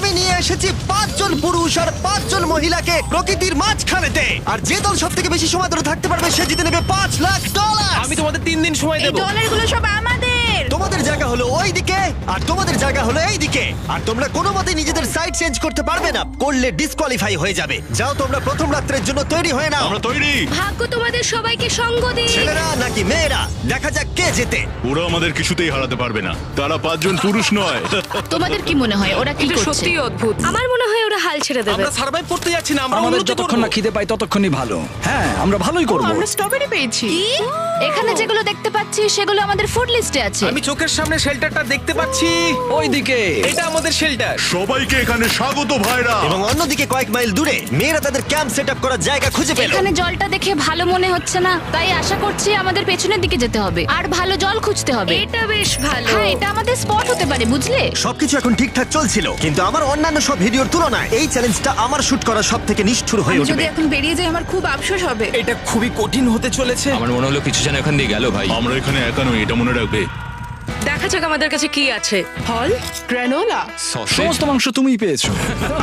আমি নিয়ে এসেছি 5 জন পুরুষ আর 5 জন মহিলাকে প্রকৃতির মাঝখানেতে, আর যে দল সব থেকে বেশি সময় ধরে থাকতে পারবে সে জিতে নেবে $5,00,000। আমি তোমাদের 3 দিন সময় এই দেব। ডলারগুলো সব আমাদের। তোমাদের জায়গা হলো ওই দিকে আর তোমাদের জায়গা হলো এই দিকে, আর তোমরা কোনো মতে নিজেদের সাইড চেঞ্জ করতে পারবে না, করলে ডিসকোয়ালিফাই হয়ে যাবে। যাও তোমরা প্রথম রাত্রের জন্য তৈরি হয়ে নাও। আমরা তৈরি। ভাগ্য তোমাদের সবাইকে সঙ্গ দিক। ছেলেরা নাকি মেয়েরা, দেখা যাক কে জেতে। ওরা আমাদের কিছুতেই হারাতে পারবে না, তারা 5 জন পুরুষ নয়। তোমাদের কি মনে হয় ওরা কি এটা করছে? সত্যি অদ্ভুত। আমার মনে হয় ওরা হাল ছেড়ে দেবে। আমরা সার্ভাইভ করতে যাচ্ছি না, আমরা আমাদের উন্নতি যতক্ষণ করব। না খিদে পাই ততক্ষণই ভালো। হ্যাঁ, আমরা ভালোই করব। আমরা স্ট্রবেরি পেয়েছি। এখানে যেগুলো দেখতে পাচ্ছি সেগুলো আমাদের ফুড লিস্টে আছে। আমি চোখের সামনে শেল্টারটা দেখতে পাচ্ছি। ওইদিকে এটা আমাদের শেল্টার। সবাইকে এখানে স্বাগত ভাইরা। এবং অন্যদিকে কয়েক মাইল দূরে মেয়েরা তাদের ক্যাম্প সেট আপ করার জায়গা খুঁজে পেল। এখানে জলটা দেখে ভালো মনে হচ্ছে না, তাই আশা করছি আমাদের পেছনের দিকে যেতে হবে আর ভালো জল খুঁজতে হবে। এটা বেশ ভালো। হ্যাঁ, এটা আমাদের স্পট হতে পারে, বুঝলে? সবকিছু এখন ঠিকঠাক চলছিল, কিন্তু আমার অন্যান্য সব ভিডিওর তুলনায় এই চ্যালেঞ্জটা আমার শুট করা সব থেকে নিষ্ঠুর হয়ে আমি যদি উঠবে। এখন বেরিয়ে যাই আমার খুব আফসোস হবে। এটা খুবই কঠিন হতে চলেছে। আমার মনে হলো কিছু যেন এখান দিয়ে গেল ভাই। আমরা এখানে একা নই, এটা মনে রাখবে। দেখা যাক আমাদের কাছে কি আছে। ফল, গ্রানোলা। সসেজ। সমস্ত মাংস তুমিই পেয়েছো।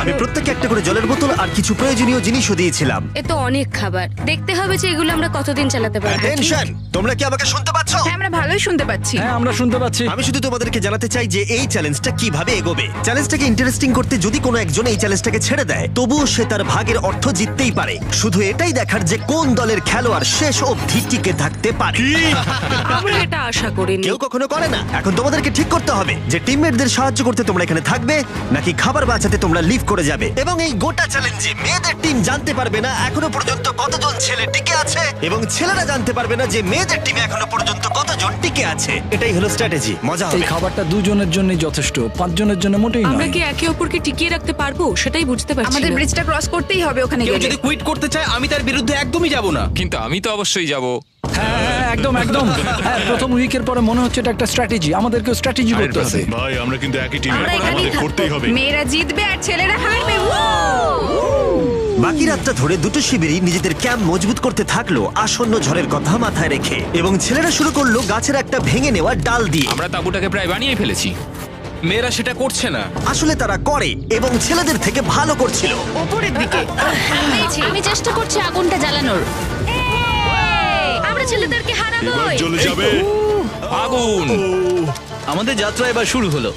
আমি প্রত্যেককে একটা করে জলের বোতল আর কিছু প্রয়োজনীয় জিনিসও দিয়েছিলাম। এ তো অনেক খাবার। দেখতে হবে যে এগুলো আমরা কতদিন চালাতে পারবো। টেনশন, তোমরা কি আমাকে শুনতে পাচ্ছ? হ্যাঁ, আমরা ভালোই শুনতে পাচ্ছি। হ্যাঁ, আমরা শুনতে পাচ্ছি। আমি শুধু তোমাদেরকে জানাতে চাই যে এই চ্যালেঞ্জটা কিভাবে এগোবে। চ্যালেঞ্জটাকে ইন্টারেস্টিং করতে যদি কোনো একজন এই চ্যালেঞ্জটাকে ছেড়ে দেয়, তবুও সে তার ভাগের অর্থ জিততেই পারে। শুধু এটাই দেখার যে কোন দলের খেলোয়াড় শেষ অবধি টিকে থাকতে পারে। আমরা এটা আশা করিনি। কেউ কখনো করে না। এখন তোমাদেরকে ঠিক করতে হবে যে টিমমেটদের সাহায্য করতে তোমরা এখানে থাকবে নাকি খাবার বাঁচাতে তোমরা লিভ করে যাবে। এবং এই গোটা চ্যালেঞ্জে মেয়েদের টিম জানতে পারবে না এখনো পর্যন্ত কতজন ছেলে টিকে আছে, এবং ছেলেরা জানতে পারবে না যে মেয়েদের টিমে এখনো পর্যন্ত কতজন টিকে আছে। এটাই হলো স্ট্র্যাটেজি। মজা এই হবে। খাবারটা 2 জনের জন্যই যথেষ্ট, 5 জনের জন্য মোটেই আমরা নয়। কি একে অপরকে টিকিয়ে রাখতে পারবো সেটাই বুঝতে পারছি আমাদের না। ব্রিজটা ক্রস করতেই হবে ওখানে কেউ গেলে। যদি কুইট করতে চায় আমি তার বিরুদ্ধে একদমই যাব না। কিন্তু আমি তো অবশ্যই যাব। হ্যাঁ, হ্যাঁ, একদম একদম। হ্যাঁ, প্রথম উইকের পরে মনে হচ্ছে এটা একটা স্ট্র্যাটেজি। আমাদেরকেও স্ট্র্যাটেজি করতে হবে। ভাই আমরা কিন্তু একই টিমে, আমরা এখানেই আমাদের থাকবো। করতেই হবে। মেয়েরা জিতবে আর ছেলেরা হারবে। বাকি রাতটা ধরে দুটো শিবিরই নিজেদের ক্যাম্প মজবুত করতে থাকলো আসন্ন ঝড়ের কথা মাথায় রেখে, এবং ছেলেরা শুরু করলো গাছের একটা ভেঙে নেওয়া ডাল দিয়ে। আমরা তাঁবুটাকে প্রায় বানিয়ে ফেলেছি। মেয়েরা সেটা করছে না। আসলে তারা করে এবং ছেলেদের থেকে ভালো করছিল। উপরের দিকে। আমি চেষ্টা করছি আগুনটা জ্বালানোর। আমরা ছেলেদেরকে এবার হারাবোই। চলে যাবে। আগুন। আমাদের যাত্রা এবার শুরু হলো।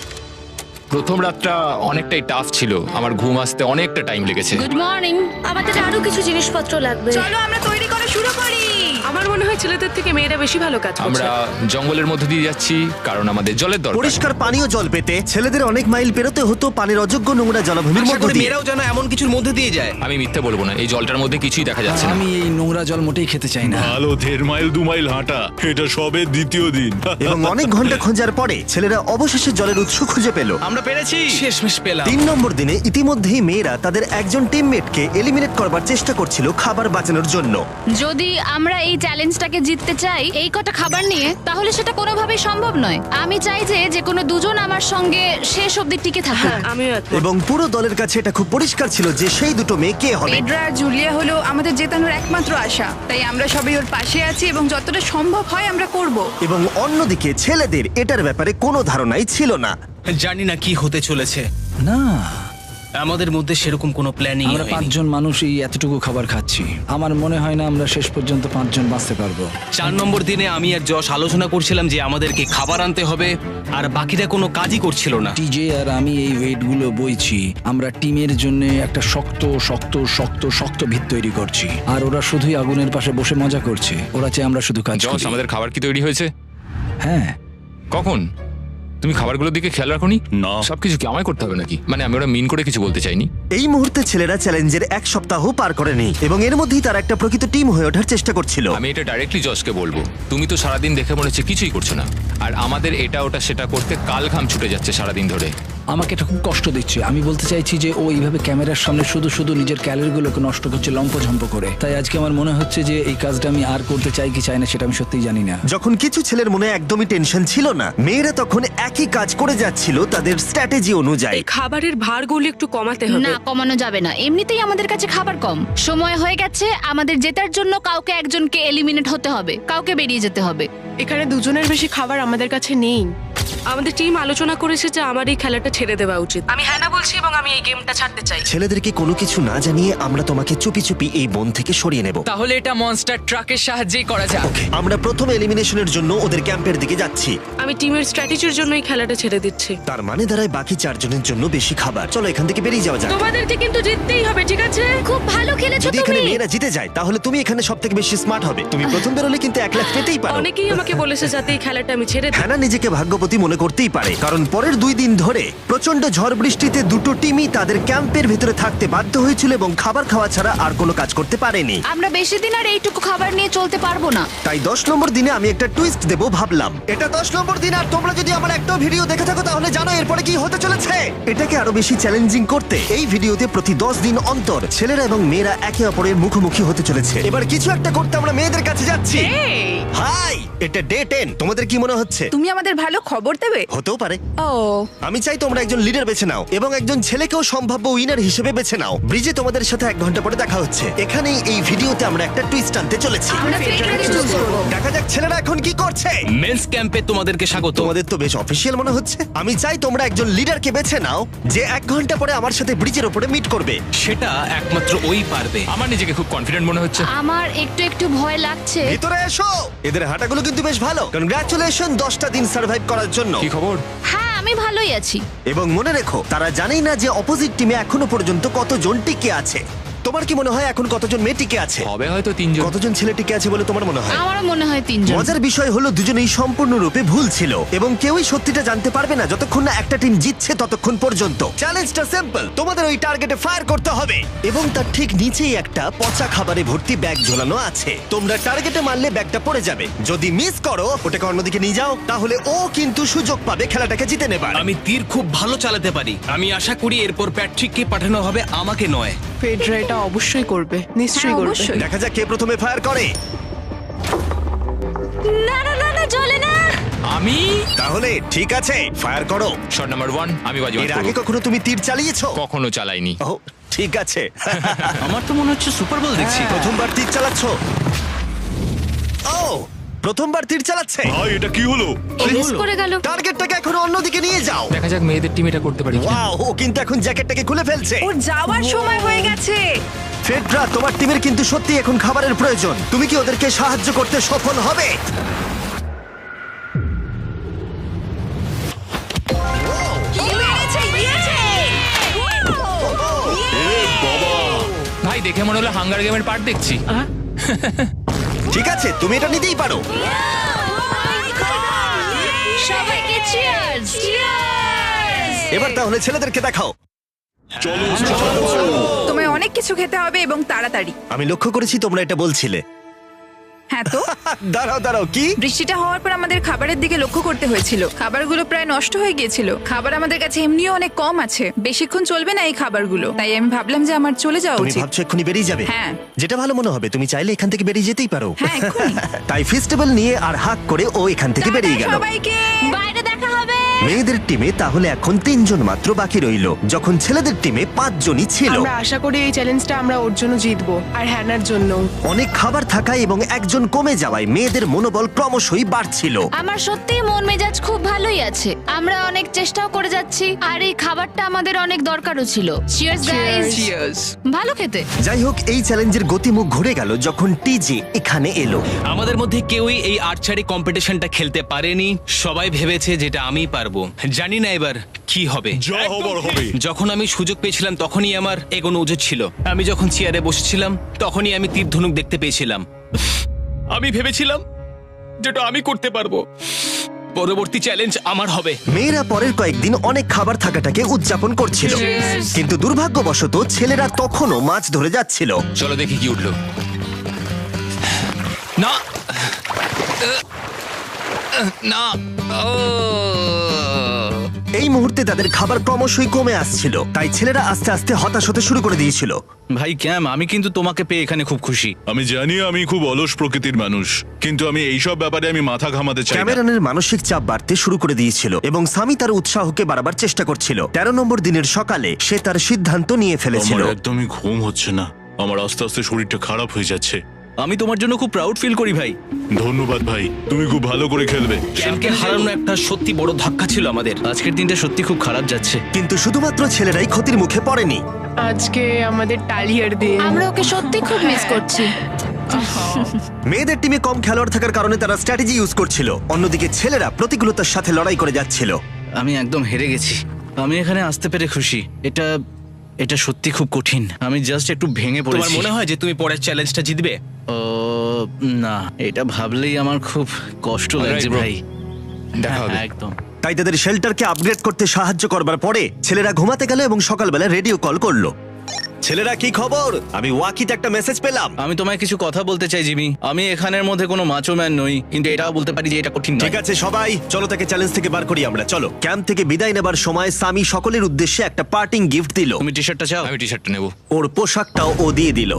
প্রথম রাতটা অনেকটাই টাফ ছিল, আমার ঘুম আসতে অনেকটা টাইম লেগেছে। Good morning. আমাদের আরো কিছু জিনিসপত্র লাগবে। চলো আমরা তৈরি করা শুরু করি। আমার মনে হয় ছেলেদের থেকে মেয়েরা বেশি ভালো কাজ করছে। আমরা জঙ্গলের মধ্যে দিয়ে যাচ্ছি কারণ আমাদের জলের দরকার। পরিষ্কার পানীয় জল পেতে ছেলেদের অনেক মাইল পেরোতে হতো পানির অযোগ্য নোংরা জলাভূমির আশা মধ্য করি দিয়ে। মেয়েরাও যেন এমন কিছুর মধ্যে দিয়ে যায়। আমি মিথ্যে বলবো না, এই জলটার মধ্যে কিছুই দেখা যাচ্ছে না। আমি এই নোংরা জল মোটেই খেতে চাই না। ভালো 1.5 মাইল 2 মাইল হাঁটা, এটা সবে দ্বিতীয় দিন। এবং অনেক ঘন্টা খোঁজার পরে ছেলেরা অবশেষে জলের উৎস খুঁজে পেল। আমরা পেরেছি, শেষমেশ পেলাম। 3 নম্বর দিনে ইতিমধ্যেই মেয়েরা তাদের একজন টিমমেটকে এলিমিনেট করবার চেষ্টা করছিল খাবার বাঁচানোর জন্য। যদি আমরা এই চ্যালেঞ্জটাকে জিততে চাই এই কটা খাবার নিয়ে, তাহলে সেটা কোনোভাবেই সম্ভব নয়। আমি চাই যে কোনো দুজন আমার সঙ্গে শেষ অবধি টিকে থাকুক। আমিও এবং পুরো দলের কাছে এটা খুব পরিষ্কার ছিল যে সেই দুটো মেয়ে কে হবে। পেড্রা আর জুলিয়া হলো আমাদের জেতানোর একমাত্র আশা, তাই আমরা সবাই ওর পাশে আছি এবং যতটা সম্ভব হয় আমরা করব। এবং অন্যদিকে ছেলেদের এটার ব্যাপারে কোনো ধারণাই ছিল না। জানি না কি হতে চলেছে। না, আমাদের মধ্যে সেরকম কোনো প্ল্যানিং আমরা 5 জন মানুষ এই এতটুকু খাবার খাচ্ছি। আমার মনে হয় না আমরা শেষ পর্যন্ত 5 জন বাঁচতে পারবো। 4 নম্বর দিনে আমি আর যশ আলোচনা করছিলাম যে আমাদেরকে খাবার আনতে হবে, আর বাকিরা কোনো কাজই করছিল না। টিজে আর আমি এই ওয়েটগুলো বইছি। আমরা টিমের জন্য একটা শক্ত শক্ত শক্ত শক্ত ভিত তৈরি করছি, আর ওরা শুধুই আগুনের পাশে বসে মজা করছে। ওরা চাই আমরা শুধু কাজ জস, করি। আমাদের খাবার কি তৈরি হয়েছে? হ্যাঁ, কখন? তুমি খাবারগুলোর দিকে খেয়াল রাখোনি? না। সবকিছু কি আমায় করতে হবে নাকি? মানে আমি ওরা মিন করে কিছু বলতে চাইনি। এই মুহূর্তে ছেলেরা চ্যালেঞ্জের 1 সপ্তাহ পার করেনি এবং এর মধ্যেই তারা একটা প্রকৃত টিম হয়ে ওঠার চেষ্টা করছিল। আমি এটা ডাইরেক্টলি জসকে বলবো। তুমি তো সারাদিন দেখে মনে হচ্ছে কিছুই করছো না, আর আমাদের এটা ওটা সেটা করতে কাল ঘাম ছুটে যাচ্ছে সারাদিন ধরে। আমাকে এটা খুব কষ্ট দিচ্ছে। আমি বলতে চাইছি যে ও এইভাবে ক্যামেরার সামনে শুধু শুধু নিজের ক্যালোরিগুলোকে নষ্ট করছে লম্পঝম্প করে। তাই আজকে আমার মনে হচ্ছে যে এই কাজটা আমি আর করতে চাই কি চাই না সেটা আমি সত্যিই জানি না। যখন কিছু ছেলের মনে একদমই টেনশন ছিল না, মেয়েরা তখন একই কাজ করে যাচ্ছিল তাদের স্ট্র্যাটেজি অনুযায়ী। এই খাবারের ভারগুলো একটু কমাতে হবে। না, কমানো যাবে না। এমনিতেই আমাদের কাছে খাবার কম। সময় হয়ে গেছে, আমাদের জেতার জন্য কাউকে একজনকে এলিমিনেট হতে হবে, কাউকে বেরিয়ে যেতে হবে। এখানে দুজনের বেশি খাবার আমাদের কাছে নেই। আমাদের টিম আলোচনা করেছে যে আমার এই খেলাটা ছেড়ে দেওয়া উচিত। আমি হ্যাঁ না বলছি এবং আমি এই গেমটা ছাড়তে চাই। ছেলেদেরকে কোনো কিছু না জানিয়ে আমরা তোমাকে চুপি চুপি এই বন থেকে সরিয়ে নেব। তাহলে এটা মনস্টার ট্রাকের সাহায্যেই করা যাক। আমরা প্রথম এলিমিনেশনের জন্য ওদের ক্যাম্পের দিকে যাচ্ছি। আমি টিমের স্ট্র্যাটেজির জন্য এই খেলাটা ছেড়ে দিচ্ছি। তার মানে দাঁড়ায় বাকি 4 জনের জন্য বেশি খাবার। চলো এখান থেকে বেরিয়ে যাওয়া যাক। তোমাদেরকে কিন্তু জিততেই হবে, ঠিক আছে? খুব ভালো খেলেছো যদি এখানে তুমি। মেয়েরা জিতে যায় তাহলে তুমি এখানে সবথেকে বেশি স্মার্ট হবে। তুমি প্রথম বেরোলে কিন্তু 1 লাখ পেতেই পারো। অনেকেই আমাকে বলেছে যাতে এই খেলাটা আমি ছেড়ে দিই। হ্যানা নিজেকে ভাগ্যবতী মনে করতেই পারে, কারণ পরের 2 দিন ধরে প্রচন্ড ঝড় বৃষ্টিতে দুটো টিমই তাদের ক্যাম্পের ভিতরে থাকতে বাধ্য হয়েছিল এবং খাবার খাওয়া ছাড়া আর কোনো কাজ করতে পারেনি। আমরা বেশি দিন আর এইটুকু খাবার নিয়ে চলতে পারবো না। তাই 10 নম্বর দিনে আমি একটা টুইস্ট দেব ভাবলাম। এটা 10 নম্বর দিন আর তোমরা যদি আমার একটা ভিডিও দেখে থাকো তাহলে জানো এরপরে কি হতে চলেছে। এটাকে আরো বেশি চ্যালেঞ্জিং করতে এই ভিডিওতে প্রতি 10 দিন অন্তর ছেলেরা এবং মেয়েরা একে অপরের মুখোমুখি হতে চলেছে। এবার কিছু একটা করতে আমরা মেয়েদের কাছে যাচ্ছি। হাই, এটা ডে 10। তোমাদের কি মনে হচ্ছে? তুমি আমাদের ভালো খবর দেবে? হতেও পারে। ও, আমি চাই তোমরা একজন লিডার বেছে নাও এবং একজন ছেলেকেও সম্ভাব্য উইনার হিসেবে বেছে নাও। ব্রিজে তোমাদের সাথে 1 ঘন্টা পরে দেখা হচ্ছে। এখানেই এই ভিডিওতে আমরা একটা টুইস্ট আনতে চলেছি। আমরা ফেডরারকে চুজ করব। দেখা যাক ছেলেরা এখন কি করছে। মেন্স ক্যাম্পে তোমাদেরকে স্বাগত। তোমাদের তো বেশ অফিসিয়াল মনে হচ্ছে। আমি চাই তোমরা একজন লিডারকে বেছে নাও যে 1 ঘন্টা পরে আমার সাথে ব্রিজের উপরে মিট করবে। সেটা একমাত্র ওই পারবে। আমার নিজেকে খুব কনফিডেন্ট মনে হচ্ছে। আমার একটু একটু ভয় লাগছে। ভিতরে এসো। এদের হাঁটাগুলো কিন্তু বেশ ভালো। কনগ্রাচুলেশন 10টা দিন সার্ভাইভ করার জন্য। কি খবর? হ্যাঁ, আমি ভালোই আছি। এবং মনে রেখো তারা জানেই না যে অপোজিট টিমে এখনো পর্যন্ত কতজন টিকে আছে। তোমার কি মনে হয় এখন কতজন মেয়ে টিকে আছে? হবে হয়তো 3 জন। কতজন ছেলে টিকে আছে বলে তোমার মনে হয়? আমারও মনে হয় 3 জন। মজার বিষয় হলো দুজনেই সম্পূর্ণরূপে ভুল ছিল এবং কেউই সত্যিটা জানতে পারবে না যতক্ষণ না একটা টিম জিতছে ততক্ষণ পর্যন্ত। চ্যালেঞ্জটা সিম্পল, তোমাদের ওই টার্গেটে ফায়ার করতে হবে এবং তার ঠিক নিচেই একটা পচা খাবারে ভর্তি ব্যাগ ঝোলানো আছে। তোমরা টার্গেটে মারলে ব্যাগটা পড়ে যাবে। যদি মিস করো ওটাকে অন্যদিকে নিয়ে যাও, তাহলে ও কিন্তু সুযোগ পাবে খেলাটাকে জিতে নেবার। আমি তীর খুব ভালো চালাতে পারি। আমি আশা করি এরপর প্যাট্রিককে পাঠানো হবে, আমাকে নয়। ফেডরা এটা অবশ্যই করবে, নিশ্চয়ই হ্যাঁ, করবে। অবশ্যই। দেখা যাক কে প্রথমে ফায়ার করে। না না না না, চলে না। আমি তাহলে ঠিক আছে, ফায়ার করো। শট নাম্বার 1 আমি বাজি এর আগে কখনো তুমি তীর চালিয়েছো? কখনো চালাইনি। ও ঠিক আছে। আমার তো মনে হচ্ছে সুপার বল দেখছি। প্রথমবার তীর চালাচ্ছ? ও প্রথমবার তীর চালাচ্ছে। ভাই এটা কি হলো? মিস করে গেল। টার্গেটটাকে এখন অন্যদিকে নিয়ে যাও। দেখা যাক মেয়েদের টিম এটা করতে পারি কিনা। ওয়াও, ও কিন্তু এখন জ্যাকেটটাকে খুলে ফেলছে। ওর যাওয়ার সময় হয়ে গেছে। ফেডরা, তোমার টিমের কিন্তু সত্যি এখন খাবারের প্রয়োজন। তুমি কি ওদেরকে সাহায্য করতে সফল হবে? ভাই দেখে মনে হলো হাঙ্গার গেমের পার্ট দেখছি। ঠিক আছে, তুমি এটা নিতেই পারো। সবাইকে চিয়ার্স। চিয়ার্স। এবার তাহলে ছেলেদেরকে দেখাও। তোমায় অনেক কিছু খেতে হবে এবং তাড়াতাড়ি। আমি লক্ষ্য করেছি তোমরা এটা বলছিলে। হ্যাঁ তো, দাঁড়াও দাঁড়াও, কি? বৃষ্টিটা হওয়ার পর আমাদের খাবারের দিকে লক্ষ্য করতে হয়েছিল। খাবারগুলো প্রায় নষ্ট হয়ে গিয়েছিল। খাবার আমাদের কাছে এমনিও অনেক কম আছে, বেশিক্ষণ চলবে না এই খাবারগুলো। তাই আমি ভাবলাম যে আমার চলে যাওয়া তুমি উচিত। ভাবছো এক্ষুনি বেরিয়ে যাবে? হ্যাঁ। যেটা ভালো মনে হবে। তুমি চাইলে এখান থেকে বেরিয়ে যেতেই পারো। হ্যাঁ, এক্ষুনি। তাই ফেস্টিভ্যাল নিয়ে আর হাক করে ও এখান থেকে বেরিয়ে গেল। সবাইকে বাইরে দেখা হবে। মেয়েদের টিমে তাহলে এখন 3 জন মাত্র বাকি রইল, যখন ছেলেদের টিমে 5 জনই ছিল। আমরা আশা করি এই চ্যালেঞ্জটা আমরা ওর জন্য জিতবো আর হ্যানার জন্য। অনেক খাবার থাকায় এবং একজন কমে যাওয়ায় মেয়েদের মনোবল ক্রমশই বাড়ছিল। আমার সত্যিই মন মেজাজ খুব ভালোই আছে। আমরা অনেক চেষ্টাও করে যাচ্ছি আর এই খাবারটা আমাদের অনেক দরকারও ছিল। Cheers guys. ভালো খেতে। যাই হোক, এই চ্যালেঞ্জের গতিমুখ ঘুরে গেল যখন টিজি এখানে এলো। আমাদের মধ্যে কেউই এই আর্চারি কম্পিটিশনটা খেলতে পারেনি। সবাই ভেবেছে যেটা আমি পারবো। জানি না এবার কি হবে। যা হবার হবে। যখন আমি সুযোগ পেয়েছিলাম তখনই আমার এগোনো উচিত ছিল। আমি যখন চেয়ারে বসেছিলাম তখনই আমি তীর ধনুক দেখতে পেয়েছিলাম। আমি ভেবেছিলাম যেটা আমি করতে পারবো। পরবর্তী চ্যালেঞ্জ আমার হবে। মেয়েরা পরের কয়েকদিন অনেক খাবার থাকাটাকে উদযাপন করছিল, কিন্তু দুর্ভাগ্যবশত ছেলেরা তখনও মাছ ধরে যাচ্ছিল। চলো দেখি কি উঠলো। না না, ও এই মুহূর্তে তাদের খাবার ক্রমশই কমে আসছিল, তাই ছেলেরা আস্তে আস্তে হতাশ হতে শুরু করে দিয়েছিল। ভাই ক্যাম, আমি কিন্তু তোমাকে পেয়ে এখানে খুব খুশি। আমি জানি আমি খুব অলস প্রকৃতির মানুষ, কিন্তু আমি এইসব ব্যাপারে আমি মাথা ঘামাতে চাই না। ক্যামেরনের মানসিক চাপ বাড়তে শুরু করে দিয়েছিল এবং সামি তার উৎসাহকে বাড়াবার চেষ্টা করছিল। 13 নম্বর দিনের সকালে সে তার সিদ্ধান্ত নিয়ে ফেলেছিল। আমার একদমই ঘুম হচ্ছে না। আমার আস্তে আস্তে শরীরটা খারাপ হয়ে যাচ্ছে। আমি তোমার জন্য খুব প্রাউড ফিল করি ভাই। ধন্যবাদ ভাই, তুমি খুব ভালো করে খেলবে। ক্যামকে হারানো একটা সত্যি বড় ধাক্কা ছিল আমাদের। আজকের দিনটা সত্যি খুব খারাপ যাচ্ছে। কিন্তু শুধুমাত্র ছেলেরাই ক্ষতির মুখে পড়েনি। আজকে আমাদের টালিয়ার দিন। আমরা ওকে সত্যি খুব মিস করছি। মেয়েদের টিমে কম খেলোয়াড় থাকার কারণে তারা স্ট্র্যাটেজি ইউজ করছিল, অন্যদিকে ছেলেরা প্রতিকূলতার সাথে লড়াই করে যাচ্ছিল। আমি একদম হেরে গেছি। আমি এখানে আসতে পেরে খুশি। এটা সত্যি খুব কঠিন। আমি জাস্ট একটু ভেঙে তোমার পড়েছি। মনে হয় যে তুমি পরের চ্যালেঞ্জটা জিতবে? ও না, এটা ভাবলেই আমার খুব কষ্ট লাগছে bro. ভাই। দেখা হবে। হ্যাঁ, একদম। তাই তাদের শেল্টারকে আপগ্রেড করতে সাহায্য করবার পরে ছেলেরা ঘুমাতে গেল এবং সকালবেলা রেডিও কল করলো। ছেলেরা, কি খবর? আমি ওয়াকিতে একটা মেসেজ পেলাম। আমি তোমায় কিছু কথা বলতে চাই জিমি। আমি এখানের মধ্যে কোনো মাচো ম্যান নই, কিন্তু এটাও বলতে পারি যে এটা কঠিন নয়। ঠিক আছে সবাই, চলো তাকে চ্যালেঞ্জ থেকে বার করি আমরা। চলো। ক্যাম্প থেকে বিদায় নেবার সময় সামি সকলের উদ্দেশ্যে একটা পার্টিং গিফট দিল। তুমি টি শার্টটা চাও? আমি টি শার্টটা নেবো। ওর পোশাকটাও ও দিয়ে দিল।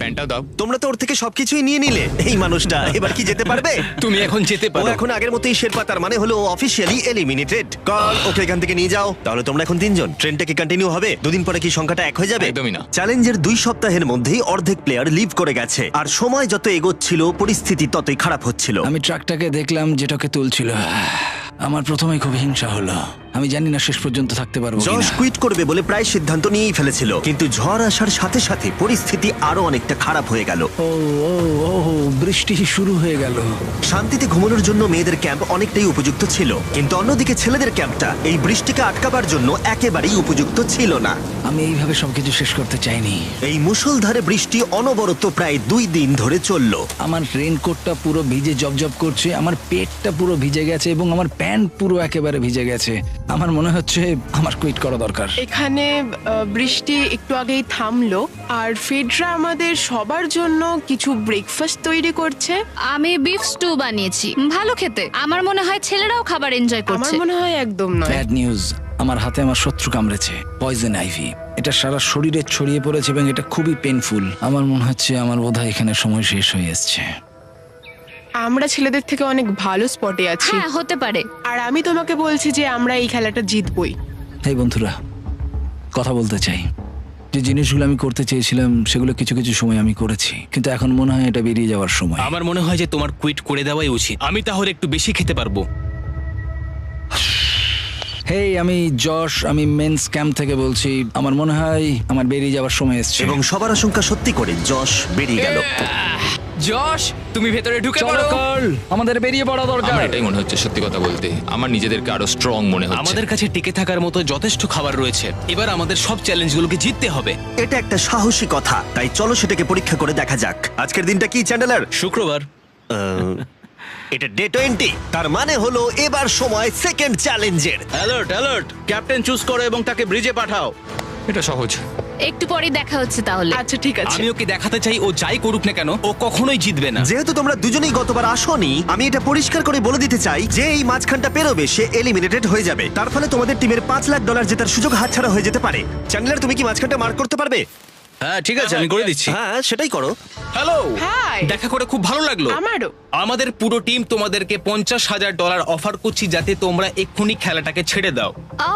প্যান্টটাও দাও। তোমরা তো ওর থেকে সবকিছুই নিয়ে নিলে। এই মানুষটা এবার কি যেতে পারবে? তুমি এখন যেতে ও পারো। এখন আগের মতোই শেরপা, তার মানে হলো অফিসিয়ালি এলিমিনেটেড। কল ওকে এখান থেকে নিয়ে যাও। তাহলে তোমরা এখন 3 জন। ট্রেনটা কি কন্টিনিউ হবে? দুদিন পরে কি সংখ্যাটা 1 হয়ে যাবে? একদমই না। চ্যালেঞ্জের 2 সপ্তাহের মধ্যেই অর্ধেক প্লেয়ার লিভ করে গেছে, আর সময় যত এগোচ্ছিল পরিস্থিতি ততই খারাপ হচ্ছিল। আমি ট্রাকটাকে দেখলাম যেটাকে তুলছিল। আমার প্রথমেই খুব হিংসা হলো। আমি জানি না শেষ পর্যন্ত থাকতে পারবো জশ কিনা। কুইট করবে বলে প্রায় সিদ্ধান্ত নিয়েই ফেলেছিল, কিন্তু ঝড় আসার সাথে সাথে পরিস্থিতি আরো অনেকটা খারাপ হয়ে গেল। ও ও ও বৃষ্টি শুরু হয়ে গেল। শান্তিতে ঘুমানোর জন্য মেয়েদের ক্যাম্প অনেকটাই উপযুক্ত ছিল, কিন্তু অন্যদিকে ছেলেদের ক্যাম্পটা এই বৃষ্টিকে আটকাবার জন্য একেবারেই উপযুক্ত ছিল না। আমি এইভাবে সবকিছু শেষ করতে চাইনি। এই মুষলধারে বৃষ্টি অনবরত প্রায় 2 দিন ধরে চলল। আমার রেইনকোটটা পুরো ভিজে জবজব করছে, আমার পেটটা পুরো ভিজে গেছে এবং আমার প্যান্ট পুরো একেবারে ভিজে গেছে। আমার মনে হচ্ছে আমার কুইট করা দরকার। এখানে বৃষ্টি একটু আগেই থামলো, আর ফেডরা আমাদের সবার জন্য কিছু ব্রেকফাস্ট তৈরি করছে। আমি বিফ স্টু বানিয়েছি, ভালো খেতে। আমার মনে হয় ছেলেরাও খাবার এনজয় আমার করছে। মনে হয় একদম নয়। ব্যাড নিউজ, আমার হাতে আমার শত্রু কামড়েছে, পয়জন আইভি। এটা সারা শরীরে ছড়িয়ে পড়েছে এবং এটা খুবই পেইনফুল। আমার মনে হচ্ছে আমার বোধহয় এখানে সময় শেষ হয়ে এসছে। আমরা ছেলেদের থেকে অনেক ভালো স্পটে আছি, হ্যাঁ, হতে পারে। আর আমি তোমাকে বলছি যে আমরা এই খেলাটা জিতবই। এই বন্ধুরা, কথা বলতে চাই। যে জিনিসগুলো আমি করতে চেয়েছিলাম সেগুলো কিছু কিছু সময় আমি করেছি, কিন্তু এখন মনে হয় এটা বেরিয়ে যাওয়ার সময়। আমার মনে হয় যে তোমার কুইট করে দেওয়াই উচিত। আমি তাহলে একটু বেশি খেতে পারবো। হেই, আমি যশ, আমি মেন্স ক্যাম্প থেকে বলছি। আমার মনে হয় আমার বেরিয়ে যাওয়ার সময় এসছে। এবং সবার আশঙ্কা সত্যি করে যশ বেরিয়ে গেল। যশ, তুমি ভেতরে ঢুকে চলো পড়ো। কার্ল, আমাদের বেরিয়ে পড়া দরকার। আমার এটাই মনে হচ্ছে, সত্যি কথা বলতে আমার নিজেদেরকে আরো স্ট্রং মনে হচ্ছে। আমাদের কাছে টিকে থাকার মতো যথেষ্ট খাবার রয়েছে। এবার আমাদের সব চ্যালেঞ্জগুলোকে জিততে হবে। এটা একটা সাহসী কথা, তাই চলো সেটাকে পরীক্ষা করে দেখা যাক। আজকের দিনটা কি চ্যান্ডেলার? শুক্রবার। এটা ডে 20, তার মানে হলো এবার সময় সেকেন্ড চ্যালেঞ্জের। অ্যালার্ট অ্যালার্ট, ক্যাপ্টেন চুজ করো এবং তাকে ব্রিজে পাঠাও। এটা সহজ। একটু পরে দেখা হচ্ছে তাহলে। আচ্ছা ঠিক আছে। আমি ওকে দেখাতে চাই ও যাই করুক না কেন, ও কখনোই জিতবে না। যেহেতু তোমরা দুজনেই গতবার আসোনি, আমি এটা পরিষ্কার করে বলে দিতে চাই যে এই মাঝখানটা পেরোবে সে এলিমিনেটেড হয়ে যাবে। তার ফলে তোমাদের টিমের $5 লাখ জেতার সুযোগ হাতছাড়া হয়ে যেতে পারে। চ্যান্ডেলার, তুমি কি মাঝখানটা মার্ক করতে পারবে? হ্যাঁ ঠিক আছে, আমি করে দিচ্ছি। হ্যাঁ, সেটাই করো। Hello, hi. দেখা করে খুব ভালো লাগলো। আমারও। আমাদের পুরো টিম তোমাদেরকে $50,000 অফার করছি যাতে তোমরা এক্ষুনি খেলাটাকে ছেড়ে দাও। ও,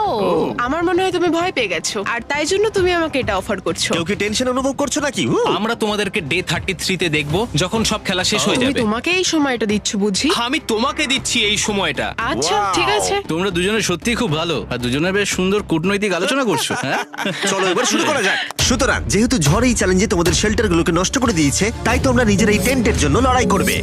আমার মনে হয় তুমি ভয় পেয়ে গেছো, আর তাই জন্য তুমি আমাকে এটা অফার করছো। কেউ কি টেনশন অনুভব করছো নাকি? আমরা তোমাদেরকে ডে 33-তে দেখবো, যখন সব খেলা শেষ হয়ে তুমি যাবে। তোমাকে এই সময়টা দিচ্ছ বুঝি? আমি তোমাকে দিচ্ছি এই সময়টা। আচ্ছা ঠিক আছে। তোমরা দুজনে সত্যি খুব ভালো, আর দুজনে বেশ সুন্দর কূটনৈতিক আলোচনা করছো। হ্যাঁ, চলো এবার শুরু করা যাক। সুতরাং যেহেতু ঝড় এই চ্যালেঞ্জে তোমাদের শেল্টারগুলোকে নষ্ট করে দিয়েছে, তাই তোমরা নিজের এই টেন্টের জন্য লড়াই করবে।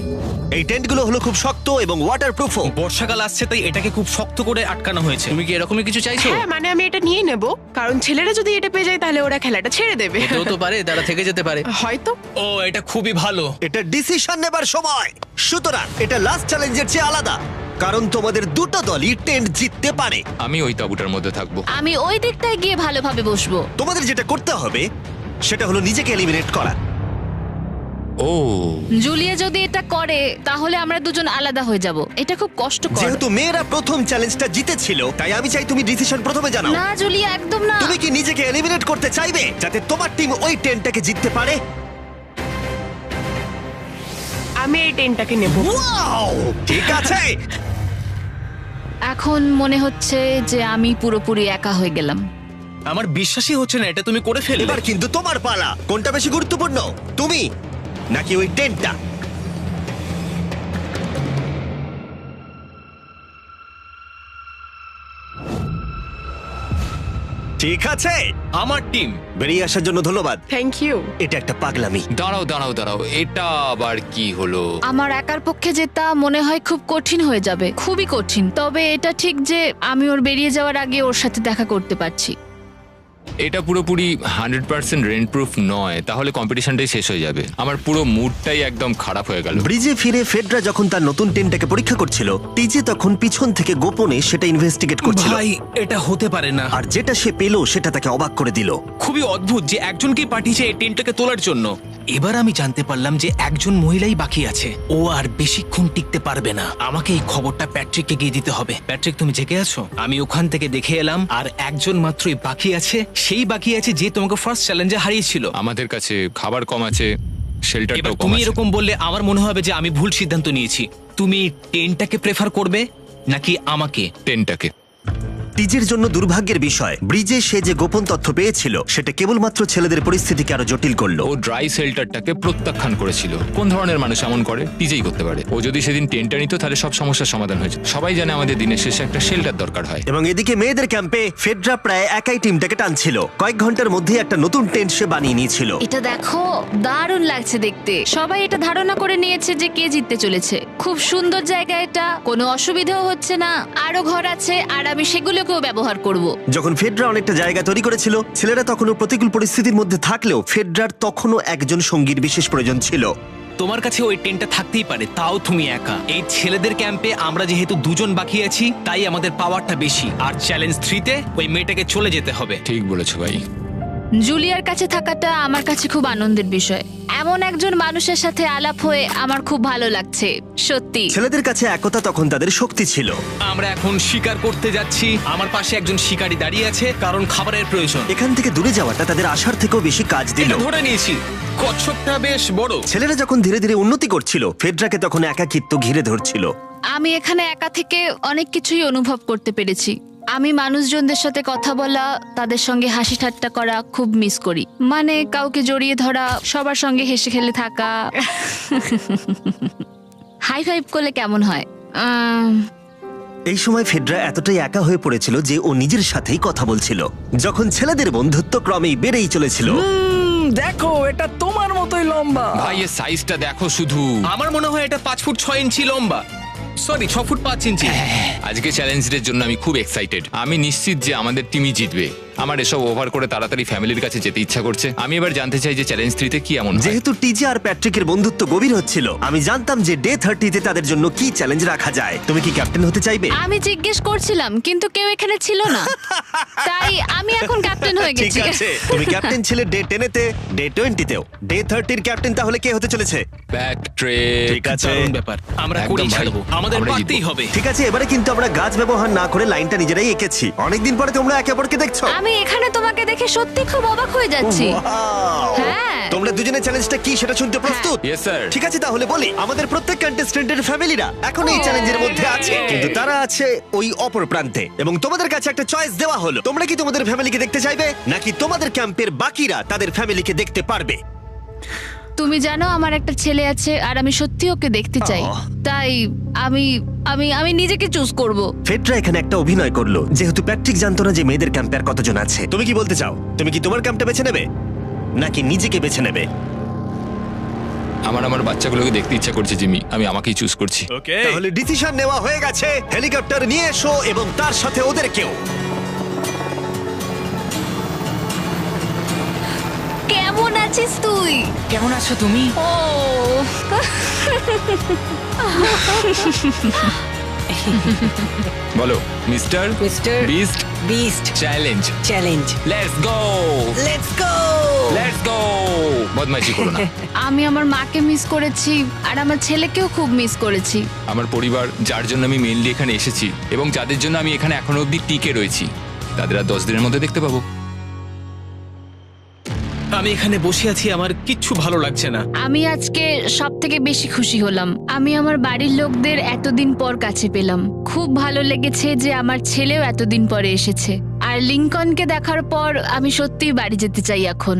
এই টেন্টগুলো হলো খুব শক্ত এবং ওয়াটারপ্রুফও। বর্ষাকাল আসছে তাই এটাকে খুব শক্ত করে আটকানো হয়েছে। তুমি কি এরকমই কিছু চাইছো? হ্যাঁ, মানে আমি এটা নিয়ে নেব, কারণ ছেলেরা যদি এটা পেয়ে যায় তাহলে ওরা খেলাটা ছেড়ে দেবে। এটাও তো পারে, তারা থেকে যেতে পারে। হয়তো। ও, এটা খুবই ভালো। এটা ডিসিশন নেবার সময়। সুতরাং এটা লাস্ট চ্যালেঞ্জের চেয়ে আলাদা, কারণ তোমাদের দুটো দলই টেন্ট জিততে পারে। আমি ওই তাঁবুটার মধ্যে থাকবো। আমি ওই দিকটায় গিয়ে ভালোভাবে বসবো। তোমাদের যেটা করতে হবে সেটা হলো নিজেকে এলিমিনেট করা। ও, জুলিয়া যদি এটা করে তাহলে আমরা দুজন আলাদা হয়ে যাব। এটা খুব কষ্টকর। যেহেতু মেয়েরা প্রথম চ্যালেঞ্জটা জিতেছিল, তাই আমি চাই তুমি ডিসিশন প্রথমে জানাও। না জুলিয়া, একদম না। তুমি কি নিজেকে এলিমিনেট করতে চাইবে যাতে তোমার টিম ওই টেন্টটাকে জিততে পারে? আমি এই টেনটাকে নেব। ওয়াও, ঠিক আছে। এখন মনে হচ্ছে যে আমি পুরোপুরি একা হয়ে গেলাম। আমার বিশ্বাসই হচ্ছে না এটা তুমি করে ফেললে। এবার কিন্তু তোমার পালা। কোনটা বেশি গুরুত্বপূর্ণ, তুমি নাকি ওই টেন্টটা? ঠিক আছে, আমার টিম। বেরিয়ে আসার জন্য ধন্যবাদ। Thank you. এটা একটা পাগলামি। দাঁড়াও দাঁড়াও দাঁড়াও, এটা আবার কি হলো? আমার একার পক্ষে জেতা মনে হয় খুব কঠিন হয়ে যাবে, খুবই কঠিন। তবে এটা ঠিক যে আমি ওর বেরিয়ে যাওয়ার আগে ওর সাথে দেখা করতে পারছি। এটা পুরোপুরি 100% রেন্ট প্রুফ নয়, তাহলে কম্পিটিশনটাই শেষ হয়ে যাবে। আমার পুরো মুডটাই একদম খারাপ হয়ে গেল। ব্রিজে ফিরে ফেডরা যখন তার নতুন টেন্টটাকে পরীক্ষা করছিল, টিজে তখন পিছন থেকে গোপনে সেটা ইনভেস্টিগেট করছিল। ভাই এটা হতে পারে না। আর যেটা সে পেল সেটা তাকে অবাক করে দিল। খুবই অদ্ভুত যে একজনকে পাঠিয়েছে এই টেন্টটাকে তোলার জন্য। এবার আমি জানতে পারলাম যে একজন মহিলাই বাকি আছে। ও আর বেশিক্ষণ টিকতে পারবে না। আমাকে এই খবরটা প্যাট্রিককে গিয়ে দিতে হবে। প্যাট্রিক, তুমি জেগে আছো? আমি ওখান থেকে দেখে এলাম আর একজন মাত্রই বাকি আছে। সেই বাকি আছে যে তোমাকে ফার্স্ট চ্যালেঞ্জে হারিয়েছিল। আমাদের কাছে খাবার কম আছে, এবার শেল্টারটাও কম তুমি আছে। এরকম বললে আমার মনে হবে যে আমি ভুল সিদ্ধান্ত নিয়েছি। তুমি টেন্টটাকে প্রেফার করবে নাকি আমাকে? টেনটাকে। টিজের জন্য দুর্ভাগ্যের বিষয়, ব্রিজে সে যে গোপন তথ্য পেয়েছিল সেটা কেবলমাত্র ছেলেদের পরিস্থিতিকে আরো জটিল করলো। ও ড্রাই শেল্টারটাকে প্রত্যাখ্যান করেছিল। কোন ধরনের মানুষ এমন করে? টিজেই করতে পারে। ও যদি সেদিন টেন্টটা নিত তাহলে সব সমস্যার সমাধান হয়েছে। সবাই জানে আমাদের দিনের শেষে একটা শেল্টার দরকার হয়। এবং এদিকে মেয়েদের ক্যাম্পে ফেডরা প্রায় একাই টিমটাকে টানছিল। কয়েক ঘন্টার মধ্যে একটা নতুন টেন্ট সে বানিয়ে নিয়েছিল। এটা দেখো, দারুণ লাগছে দেখতে। সবাই এটা ধারণা করে নিয়েছে যে কে জিততে চলেছে। খুব সুন্দর জায়গা এটা, কোনো অসুবিধাও হচ্ছে না। আরো ঘর আছে আর আমি সেগুলোকেও ব্যবহার করব। যখন ফেডরা অনেকটা জায়গা তৈরি করেছিল, ছেলেরা তখনও প্রতিকূল পরিস্থিতির মধ্যে থাকলেও ফেডরার তখনও একজন সঙ্গীর বিশেষ প্রয়োজন ছিল। তোমার কাছে ওই টেন্টটা থাকতেই পারে, তাও তুমি একা। এই ছেলেদের ক্যাম্পে আমরা যেহেতু দুজন বাকি আছি, তাই আমাদের পাওয়ারটা বেশি। আর চ্যালেঞ্জ 3-তে ওই মেয়েটাকে চলে যেতে হবে। ঠিক বলেছো ভাই। জুলিয়ার কাছে থাকাটা আমার কাছে খুব আনন্দের বিষয়। এমন একজন মানুষের সাথে আলাপ হয়ে আমার খুব ভালো লাগছে, সত্যি। ছেলেদের কাছে একতা তখন তাদের শক্তি ছিল। আমরা এখন শিকার করতে যাচ্ছি। আমার পাশে একজন শিকারী দাঁড়িয়ে আছে, কারণ খাবারের প্রয়োজন। এখান থেকে দূরে যাওয়াটা তাদের আশার থেকেও বেশি কাজ দিল। এটা ধরে নিয়েছি, কচ্ছপটা বেশ বড়। ছেলেরা যখন ধীরে ধীরে উন্নতি করছিল, ফেডরাকে তখন একাকিত্ব ঘিরে ধরছিল। আমি এখানে একা থেকে অনেক কিছুই অনুভব করতে পেরেছি। আমি মানুষজনদের সাথে কথা বলা, তাদের সঙ্গে হাসি ঠাট্টা করা খুব মিস করি। মানে কাউকে জড়িয়ে ধরা, সবার সঙ্গে হেসে খেলে থাকা। হাই ফাইভ করলে কেমন হয়? এই সময় ফেডরা এতটাই একা হয়ে পড়েছিল যে ও নিজের সাথেই কথা বলছিল। যখন ছেলেদের বন্ধুত্ব ক্রমেই বেড়েই চলেছিল, দেখো, এটা তোমার মতোই লম্বা। ভাই এর সাইজটা দেখো শুধু। আমার মনে হয় এটা 5 ফুট 6 ইঞ্চি লম্বা। সরি, 6 ফুট 5 ইঞ্চি। আজকে চ্যালেঞ্জের জন্য আমি খুব এক্সাইটেড। আমি নিশ্চিত যে আমাদের টিমই জিতবে। আমার এসব ওভার করে তাড়াতাড়ি ফ্যামিলির কাছে যেতে ইচ্ছা করছে। আমি এবার জানতে চাই যে চ্যালেঞ্জ 3-তে কি এমন হয়। যেহেতু টিজে আর প্যাট্রিকের বন্ধুত্ব গভীর হচ্ছিল, আমি জানতাম যে ডে 30-তে তাদের জন্য কি চ্যালেঞ্জ রাখা যায়। তুমি কি ক্যাপ্টেন হতে চাইবে? আমি জিজ্ঞেস করছিলাম, কিন্তু কেউ এখানে ছিল না, তাই আমি এখন ক্যাপ্টেন হয়ে ঠিক গেছি। আছে, তুমি ক্যাপ্টেন ছিলে ডে 10-তে, ডে 20-তেও। ডে 30-র ক্যাপ্টেন তাহলে কে হতে চলেছে? প্যাট্রিক। ঠিক আছে, দারুণ ব্যাপার। আমরা একদম করেই ভাই। ছাড়বো, আমাদের আমরাই পারতেই জিতবো। হবে। ঠিক আছে। এবারে কিন্তু আমরা গাছ ব্যবহার না করে লাইনটা নিজেরাই এঁকেছি। অনেকদিন পরে তোমরা একে অপরকে দেখছো। আমি এখানে তোমাকে দেখে সত্যি খুব অবাক হয়ে যাচ্ছি। Wow! হ্যাঁ। তোমরা দুজনের চ্যালেঞ্জটা কি সেটা শুনতে প্রস্তুত? Yes, sir. ঠিক আছে, তাহলে বলি, আমাদের প্রত্যেক কন্টেস্টেন্টের ফ্যামিলিরা এখন এই চ্যালেঞ্জের মধ্যে আছে, কিন্তু তারা আছে ওই অপর প্রান্তে। এবং তোমাদের কাছে একটা চয়েস দেওয়া হলো, তোমরা কি তোমাদের ফ্যামিলিকে দেখতে চাইবে নাকি তোমাদের ক্যাম্পের বাকিরা তাদের ফ্যামিলিকে দেখতে পারবে? তুমি জানো আমার একটা ছেলে আছে আর আমি সত্যি ওকে দেখতে চাই। তাই আমি আমি আমি নিজেকে চুজ করব। ফেডরা এখানে একটা অভিনয় করলো, যেহেতু প্যাট্রিক জানতো না যে মেয়েদের ক্যাম্পে আর কতজন আছে। তুমি কি বলতে চাও? তুমি কি তোমার ক্যাম্পটা বেছে নেবে নাকি নিজেকে বেছে নেবে? আমার বাচ্চাগুলোকে দেখতে ইচ্ছা করছে জিমি। আমি আমাকেই চুজ করছি। তাহলে ডিসিশন নেওয়া হয়ে গেছে। হেলিকপ্টার নিয়ে এসো এবং তার সাথে ওদেরকেও। কেমন আছিস তুই? কেমন আছো তুমি? ও বলো mister mister beast beast challenge. Challenge. Let's go, let's go. Let's go. বদমাইশি করো না। আমি আমার মাকে মিস করেছি আর আমার ছেলেকেও খুব মিস করেছি। আমার পরিবার, যার জন্য আমি মেইনলি এখানে এসেছি এবং যাদের জন্য আমি এখানে এখনো অবধি টিকে রয়েছি, তাদের আর 10 দিনের মধ্যে দেখতে পাবো। আমি এখানে বসে আছি, আমার কিচ্ছু ভালো লাগছে না। আমি আজকে সব থেকে বেশি খুশি হলাম। আমি আমার বাড়ির লোকদের এতদিন পর কাছে পেলাম। খুব ভালো লেগেছে যে আমার ছেলেও এতদিন পরে এসেছে। আর লিংকনকে দেখার পর আমি সত্যিই বাড়ি যেতে চাই এখন।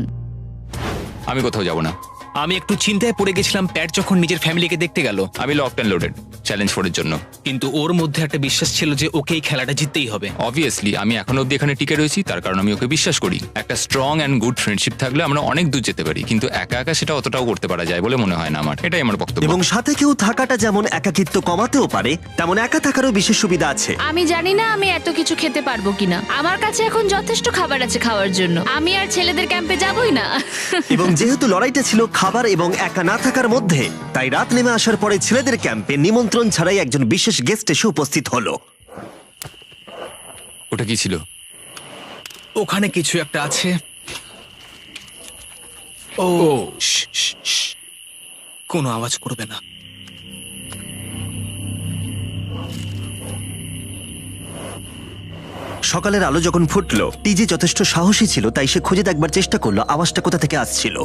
আমি কোথাও যাব না। আমি একটু চিন্তায় পড়ে গেছিলাম প্যাট যখন নিজের ফ্যামিলিকে দেখতে গেল, আমি লকড অ্যান্ড লোডেড চ্যালেঞ্জ 4 এর জন্য। কিন্তু ওর মধ্যে একটা বিশ্বাস ছিল যে ওকে এই খেলাটা জিততেই হবে। অবভিয়াসলি আমি এখনো অব্দি এখানে টিকে রয়েছি, তার কারণ আমি ওকে বিশ্বাস করি। একটা স্ট্রং অ্যান্ড গুড ফ্রেন্ডশিপ থাকলে আমরা অনেক দূর যেতে পারি, কিন্তু একা একা সেটা অতটাও করতে পারা যায় বলে মনে হয় না আমার। এটাই আমার বক্তব্য। এবং সাথে কেউ থাকাটা যেমন একাকিত্ব কমাতেও পারে, তেমন একা থাকারও বিশেষ সুবিধা আছে। আমি জানি না আমি এত কিছু খেতে পারবো কিনা। আমার কাছে এখন যথেষ্ট খাবার আছে খাওয়ার জন্য। আমি আর ছেলেদের ক্যাম্পে যাবই না। এবং যেহেতু লড়াইটা ছিল খাবার এবং একা না থাকার মধ্যে, তাই রাত নেমে আসার পরে ছেলেদের ক্যাম্পে নিমন্ত্রণ ছাড়াই একজন বিশেষ গেস্ট এসে উপস্থিত হলো। ওটা কি ছিল? ওখানে কিছু একটা আছে। ও শ্, শ্, শ্। কোনো আওয়াজ করবে না। সকালের আলো যখন ফুটলো, টিজে যথেষ্ট সাহসী ছিল, তাই সে খুঁজে দেখবার চেষ্টা করলো আওয়াজটা কোথা থেকে আসছিল।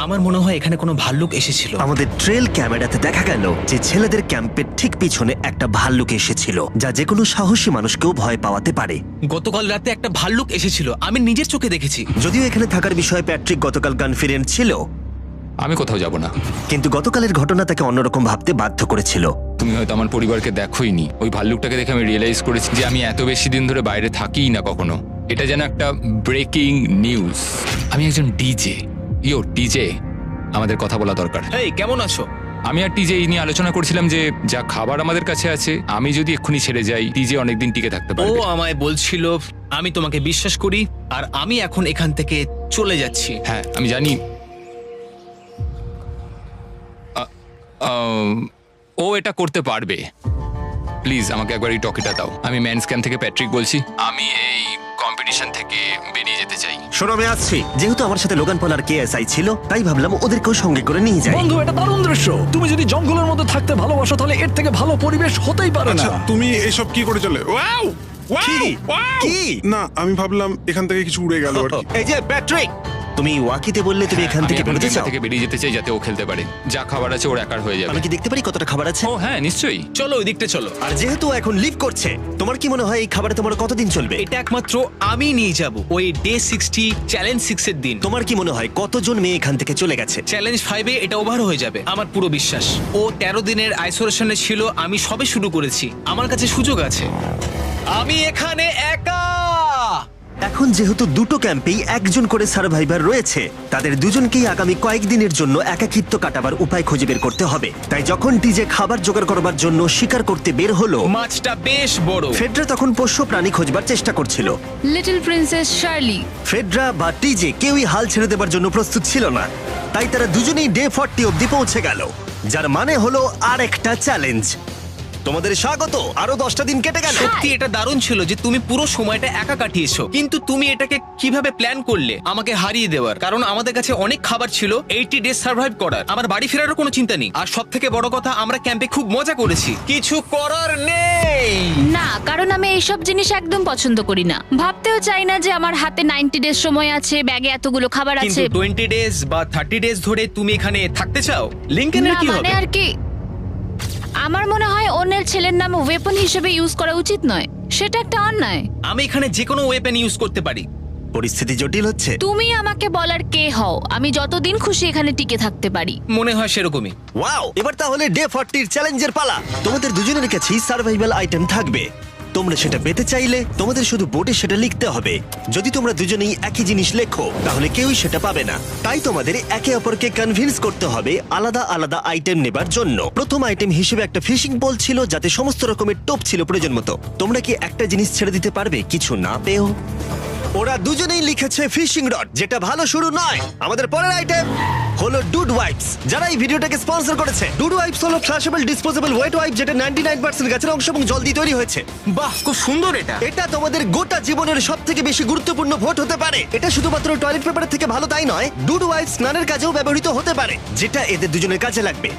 আমার মনে হয় এখানে কোনো ভাল্লুক এসেছিল। আমাদের ট্রেল ক্যামেরাতে দেখা গেল যে ছেলেদের ক্যাম্পের ঠিক পিছনে একটা ভাল্লুক এসেছিল, যা যে কোনো সাহসী মানুষকেও ভয় পাওয়াতে পারে। গতকাল রাতে একটা ভাল্লুক এসেছিল, আমি নিজের চোখে দেখেছি। যদিও এখানে থাকার বিষয়ে প্যাট্রিক গতকাল কনফিডেন্ট ছিল, আমি কোথাও যাব না। কিন্তু গতকালের ঘটনা তাকে অন্যরকম ভাবতে বাধ্য করেছিল। তুমি হয়তো আমার পরিবারকে দেখোইনি। ওই ভাল্লুকটাকে দেখে আমি রিয়েলাইজ করেছি যে আমি এত বেশি দিন ধরে বাইরে থাকিই না কখনো। এটা যেন একটা ব্রেকিং নিউজ। আমি একজন ডিজে। ডিজে, আমাদের কথা বলা দরকার। এই কেমন আছো? আমি আর টিজে এই নিয়ে আলোচনা করছিলাম যে যা খাবার আমাদের কাছে আছে, আমি যদি এক্ষুনি ছেড়ে যাই, টিজে অনেকদিন টিকে থাকতে ও পারবে। আমায় বলছিল আমি তোমাকে বিশ্বাস করি, আর আমি এখন এখান থেকে চলে যাচ্ছি। হ্যাঁ আমি জানি। ও এটা করতে পারবে। প্লিজ আমাকে একবার এই টকিটা দাও। আমি ম্যানস ক্যাম্প থেকে প্যাট্রিক বলছি। আমি এই কম্পিটিশন থেকে বেরিয়ে যেতে চাই। শোনো, আমি আসছি। যেহেতু আমার সাথে লোগান পল আর কেএসআই ছিল, তাই ভাবলাম ওদেরকেও সঙ্গে করে নিয়ে যাই। বন্ধু, এটা দারুণ দৃশ্য। তুমি যদি জঙ্গলের মধ্যে থাকতে ভালোবাসো, তাহলে এর থেকে ভালো পরিবেশ হতেই পারে না। আচ্ছা, তুমি এসব কি করে চলে? ওয়াও কি? কি? না, আমি ভাবলাম এখান থেকে কিছু উড়ে গেল আর কি। এই যে প্যাট্রিক, তুমি ওয়াকিতে বললে তুমি এখান থেকে বেরোতে চাও। থেকে বেরিয়ে যেতে চাই যাতে ও খেলতে পারে। যা খাবার আছে ওর একার হয়ে যাবে। আমি কি দেখতে পারি কতটা খাবার আছে? ও হ্যাঁ নিশ্চয়ই। চলো ওই দিকটা চলো। আর যেহেতু ও এখন লিভ করছে, তোমার কি মনে হয় এই খাবারে তোমার কতদিন চলবে? এটা একমাত্র আমি নিয়ে যাব ওই ডে 60 চ্যালেঞ্জ 6 এর দিন। তোমার কি মনে হয় কতজন মেয়ে এখান থেকে চলে গেছে? চ্যালেঞ্জ 5 এ এটা ওভার হয়ে যাবে, আমার পুরো বিশ্বাস। ও 13 দিনের আইসোলেশনে ছিল, আমি সবে শুরু করেছি। আমার কাছে সুযোগ আছে। আমি এখানে একা। এখন যেহেতু দুটো ক্যাম্পেই একজন করে সার্ভাইভার রয়েছে, তাদের দুজনকেই আগামী কয়েকদিনের জন্য একাকিত্ব কাটাবার উপায় খুঁজে বের করতে হবে। তাই যখন টিজে খাবার জোগাড় করবার জন্য শিকার করতে বের হলো, মাছটা বেশ বড়। ফেডরা তখন পোষ্য প্রাণী খোঁজবার চেষ্টা করছিল। Little princess Shirley. ফেডরা বা টিজে কেউই হাল ছেড়ে দেবার জন্য প্রস্তুত ছিল না, তাই তারা দুজনেই ডে 40 অব্দি পৌঁছে গেল, যার মানে হলো আর একটা চ্যালেঞ্জ। তোমাদের স্বাগত। আরো 10টা দিন কেটে গেল। সত্যি এটা দারুণ ছিল যে তুমি পুরো সময়টা একা কাটিয়েছো, কিন্তু তুমি এটাকে কিভাবে প্ল্যান করলে আমাকে হারিয়ে দেওয়ার? কারণ আমাদের কাছে অনেক খাবার ছিল 80 ডেজ সার্ভাইভ করার। আমার বাড়ি ফেরারও কোনো চিন্তা নেই। আর সব থেকে বড় কথা, আমরা ক্যাম্পে খুব মজা করেছি। কিছু করার নেই। না, কারণ আমি এইসব জিনিস একদম পছন্দ করি না। ভাবতেও চাই না যে আমার হাতে 90 ডেজ সময় আছে, ব্যাগে এতগুলো খাবার কিন্তু আছে। 20 ডেজ বা 30 ডেজ ধরে তুমি এখানে থাকতে চাও? লিংকেনের কি না, হবে? মানে আর কি, আমার মনে হয় অন্যের ছেলের নাম ওয়েপন হিসেবে ইউজ করা উচিত নয়। সেটা একটা অন্যায়। আমি এখানে যে কোনো ওয়েপন ইউজ করতে পারি। পরিস্থিতি জটিল হচ্ছে। তুমি আমাকে বলার কে হও? আমি যতদিন খুশি এখানে টিকে থাকতে পারি। মনে হয় সেরকমই। ওয়াও, এবার তাহলে ডে 40 চ্যালেঞ্জের পালা। তোমাদের দুজনের কাছেই সার্ভাইভাল আইটেম থাকবে। তোমরা সেটা পেতে চাইলে তোমাদের শুধু বোর্ডে সেটা লিখতে হবে। যদি তোমরা দুজনেই একই জিনিস লেখো, তাহলে কেউই সেটা পাবে না। তাই তোমাদের একে অপরকে কনভিন্স করতে হবে আলাদা আলাদা আইটেম নেবার জন্য। প্রথম আইটেম হিসেবে একটা ফিশিং পোল ছিল, যাতে সমস্ত রকমের টোপ ছিল প্রয়োজন মতো। তোমরা কি একটা জিনিস ছেড়ে দিতে পারবে কিছু না পেও? ওরা দুজনেই লিখেছে ফিশিং রড, যেটা ভালো শুরু নয়। আমাদের পরের আইটেম হলো ডুড ওয়াইপস, যারা এই ভিডিওটাকে স্পন্সর করেছে। ডুড ওয়াইপস হলো ফ্লাশেবল ডিসপোজেবল ওয়েট ওয়াইপ, যেটা 99% গাছের অংশ এবং জল দিয়ে তৈরি হয়েছে। বাহ, খুব সুন্দর এটা। এটা তোমাদের গোটা জীবনের সবথেকে বেশি গুরুত্বপূর্ণ ভোট হতে পারে। এটা শুধুমাত্র টয়লেট পেপারের থেকে ভালো তাই নয়, ডুড ওয়াইপস স্নানের কাজেও ব্যবহৃত হতে পারে, যেটা এদের দুজনের কাজে লাগবে।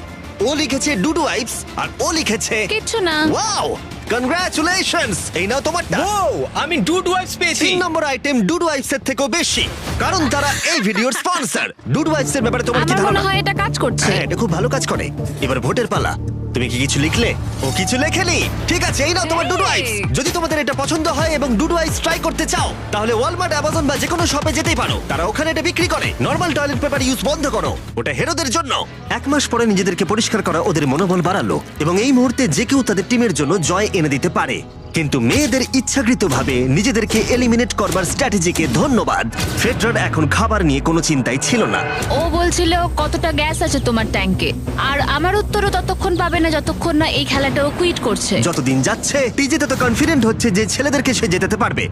ও লিখেছে ডুড ওয়াইপস, আর ও লিখেছে কিচ্ছু না। Wow, congratulations! এই নাও তোমারটা। ও, আমি ডুড ওয়াইপস পেয়েছি। 3 নম্বর আইটেম ডুড ওয়াইপস এর থেকেও বেশি, কারণ তারা এই ভিডিওর স্পন্সর। ডুড ওয়াইপস এর ব্যাপারে তোমার কি আমার মনে ধারণা? হয় এটা কাজ করছে। হ্যাঁ, এটা খুব ভালো কাজ করে। এবার ভোটের পালা। তুমি কি কিছু লিখলে? ও কিছু লেখেনি। ঠিক আছে, এই নাও তোমার ডুডু আইস। যদি তোমাদের এটা পছন্দ হয় এবং ডুডু আইস ট্রাই করতে চাও তাহলে ওয়ালমার্ট, অ্যামাজন বা যে কোনো শপে যেতেই পারো। তারা ওখানে এটা বিক্রি করে। নর্মাল টয়লেট পেপার ইউজ বন্ধ করো, ওটা হেরোদের জন্য। 1 মাস পরে নিজেদেরকে পরিষ্কার করা ওদের মনোবল বাড়ালো এবং এই মুহূর্তে যে কেউ তাদের টিমের জন্য জয় এনে দিতে পারে। কিন্তু মেয়েদের ইচ্ছাকৃতভাবে নিজেদেরকে এলিমিনেট করবার স্ট্র্যাটেজিকে ধন্যবাদ। ফেডরার এখন খাবার নিয়ে কোনো চিন্তাই ছিল না। ও বলছিল কতটা গ্যাস আছে তোমার ট্যাঙ্কে, আর আমার উত্তরও ততক্ষণ পাবে না যতক্ষণ না এই খেলাটা ও কুইট করছে। যতদিন যাচ্ছে টিজে তত কনফিডেন্ট হচ্ছে যে ছেলেদেরকে সে জেতাতে পারবে।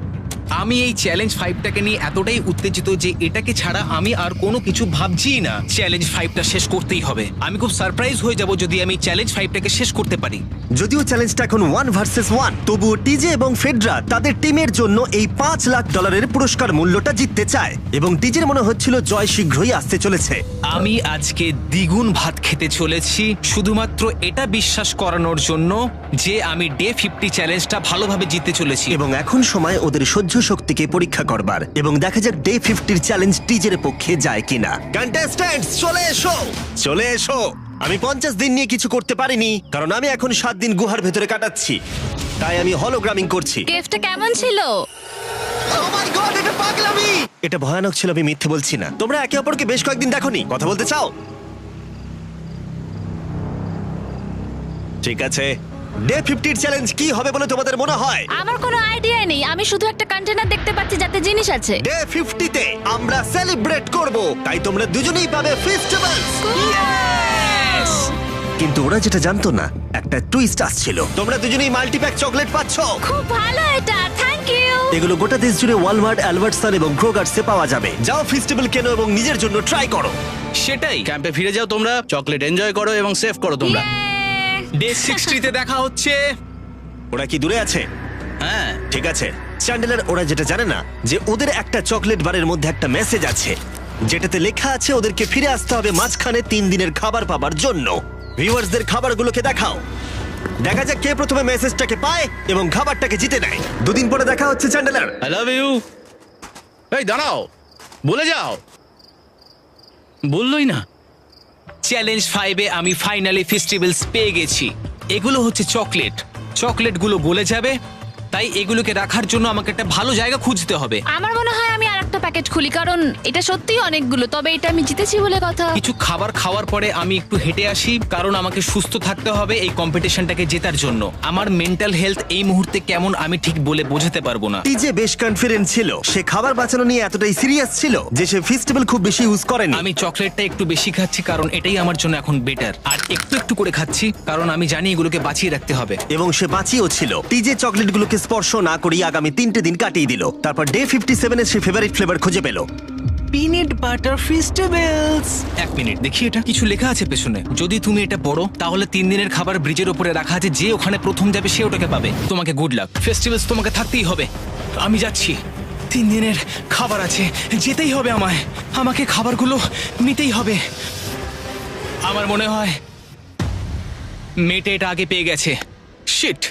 আমি এই চ্যালেঞ্জ 5টাকে নিয়ে এতটাই উত্তেজিত যে এটাকে ছাড়া আমি আর কোনো কিছু ভাবছিই না। চ্যালেঞ্জ 5টা শেষ করতেই হবে। আমি খুব সারপ্রাইজ হয়ে যাব যদি আমি চ্যালেঞ্জ 5টাকে শেষ করতে পারি। যদিও চ্যালেঞ্জটা এখন 1 ভার্সেস 1, তবুও টিজে এবং ফেডরা তাদের টিমের জন্য এই $5 লাখ পুরস্কার মূল্যটা জিততে চায় এবং টিজের মনে হচ্ছিল জয় শীঘ্রই আসতে চলেছে। আমি আজকে দ্বিগুণ ভাত খেতে চলেছি শুধুমাত্র এটা বিশ্বাস করানোর জন্য যে আমি ডে 50 চ্যালেঞ্জটা ভালোভাবে জিততে চলেছি। এবং এখন সময় ওদের সহ্য শক্তিকে পরীক্ষা করবার এবং দেখা যাক ডে 50 চ্যালেঞ্জ টিজের পক্ষে যায় কিনা। কন্টেস্ট্যান্টস চলে এসো, চলে এসো। আমি 50 দিন নিয়ে কিছু করতে পারিনি কারণ আমি এখন 7 দিন গুহার ভেতরে কাটাচ্ছি, তাই আমি হলোগ্রামিং করছি। কেভটা কেমন ছিল? Oh my God, এটা পাগলামি! এটা ভয়ানক ছিল, আমি মিথ্যে বলছি না। তোমরা একে অপরকে বেশ কয়েকদিন দেখোনি, কথা বলতে চাও? ঠিক আছে, ডে 50 চ্যালেঞ্জ কি হবে বলে তোমাদের মনে হয়? আমার কোনো আইডিয়া নেই, আমি শুধু একটা কন্টেনার দেখতে পাচ্ছি যাতে জিনিস আছে। ডে 50 তে আমরা সেলিব্রেট করব, তাই তোমরা দুজনেই পাবে ফেস্টিভ্যালস। কিন্তু ওরা যেটা জানতো না, একটা টুইস্ট আসছিল। তোমরা দুজনেই মাল্টিপ্যাক চকলেট পাচ্ছ। খুব ভালো এটা, থ্যাংক ইউ। এগুলো গোটা দেশ জুড়ে ওয়ালমার্ট, অ্যালবার্টসন এবং ক্রোগার্সে পাওয়া যাবে। যাও ফেস্টিভ্যাল কেনো এবং নিজের জন্য ট্রাই করো। সেটাই, ক্যাম্পে ফিরে যাও তোমরা, চকলেট এনজয় করো এবং সেভ করো তোমরা। ডে 60 তে দেখা হচ্ছে। ওরা কি দূরে আছে? হ্যাঁ ঠিক আছে চ্যান্ডেলার, ওরা যেটা জানে না যে ওদের একটা চকলেট বারের মধ্যে একটা মেসেজ আছে যেটাতে লেখা আছে ওদেরকে ফিরে আসতে হবে মাঝখানে 3 দিনের খাবার পাবার জন্য। ভিউয়ার্সদের খাবারগুলোকে দেখাও, দেখা যাক কে প্রথমে মেসেজটাকে পায় এবং খাবারটাকে জিতে নেয়। 2 দিন পরে দেখা হচ্ছে চ্যান্ডেলার। I love you. এই দাঁড়াও, বলে যাও। বললোই না। চ্যালেঞ্জ 5-এ আমি ফাইনালি ফেস্টিভ্যালস পেয়ে গেছি। এগুলো হচ্ছে চকলেট, চকলেটগুলো গলে যাবে, তাই এগুলোকে রাখার জন্য আমাকে একটা ভালো জায়গা খুঁজতে হবে। আমার মনে হয় আমি আরেকটা প্যাকেট খুলি, কারণ এটা সত্যিই অনেকগুলো, তবে এটা আমি জিতেছি বলে কথা। কিছু খাবার খাওয়ার পরে আমি একটু হেঁটে আসি, কারণ আমাকে সুস্থ থাকতে হবে এই কম্পিটিশনটাকে জেতার জন্য। আমার মেন্টাল হেলথ এই মুহূর্তে কেমন আমি ঠিক বলে বোঝাতে পারবো না। টিজে বেশ কনফিডেন্ট ছিল, সে খাবার বাঁচানো নিয়ে এতটাই সিরিয়াস ছিল যে সে ফেস্টিভ্যাল খুব বেশি ইউজ করেনি। আমি চকলেটটা একটু বেশি খাচ্ছি কারণ এটাই আমার জন্য এখন বেটার, আর একটু একটু করে খাচ্ছি কারণ আমি জানি এগুলোকে বাঁচিয়ে রাখতে হবে। এবং সে বাঁচিয়েও ছিল। টিজে চকলেটগুলোকে স্পর্শ না করি আগামী 3টে দিন কাটিয়ে দিল। তারপর ডে 57 সে ফেভারিট ফ্লেভার খুঁজে পেল, পিনাট বাটার ফেস্টিভ্যালস। 1 মিনিট দেখি, এটা কিছু লেখা আছে পেছনে। যদি তুমি এটা পড়ো তাহলে 3 দিনের খাবার ব্রিজের উপরে রাখা আছে, যে ওখানে প্রথম যাবে সে ওটাকে পাবে। তোমাকে গুড লাক। ফেস্টিভ্যালস তোমাকে থাকতেই হবে। আমি যাচ্ছি, 3 দিনের খাবার আছে, যেতেই হবে আমায়। আমাকে খাবারগুলো নিতেই হবে। আমার মনে হয় মেয়েটা এটা আগে পেয়ে গেছে। শিট।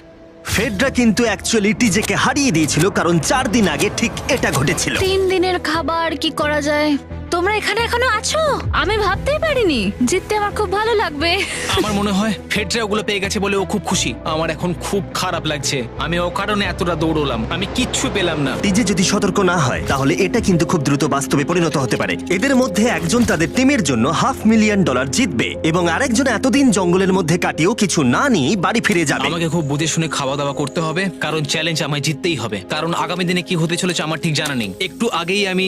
ফেডরা কিন্তু অ্যাকচুয়ালি টিজেকে হারিয়ে দিয়েছিল কারণ 4 দিন আগে ঠিক এটা ঘটেছিল। 3 দিনের খাবার কি করা যায়? তোমরা এখানে এখনো আছো? আমি ভাবতেই পারিনি। জিততে আমার খুব ভালো লাগবে। আমার মনে হয় ফেডরা ওগুলো পেয়ে গেছে বলে ও খুব খুশি। আমার এখন খুব খারাপ লাগছে, আমি ও কারণে এতটা দৌড়লাম, আমি কিচ্ছু পেলাম না। টিজে যদি সতর্ক না হয় তাহলে এটা কিন্তু খুব দ্রুত বাস্তবে পরিণত হতে পারে। এদের মধ্যে একজন তাদের টিমের জন্য $500,000 জিতবে এবং আরেকজন এতদিন জঙ্গলের মধ্যে কাটিয়েও কিছু না নিয়ে বাড়ি ফিরে যাবে। আমাকে খুব বুঝে শুনে খাওয়া দাওয়া করতে হবে, কারণ চ্যালেঞ্জ আমায় জিততেই হবে। কারণ আগামী দিনে কি হতে চলেছে আমার ঠিক জানা নেই। একটু আগেই আমি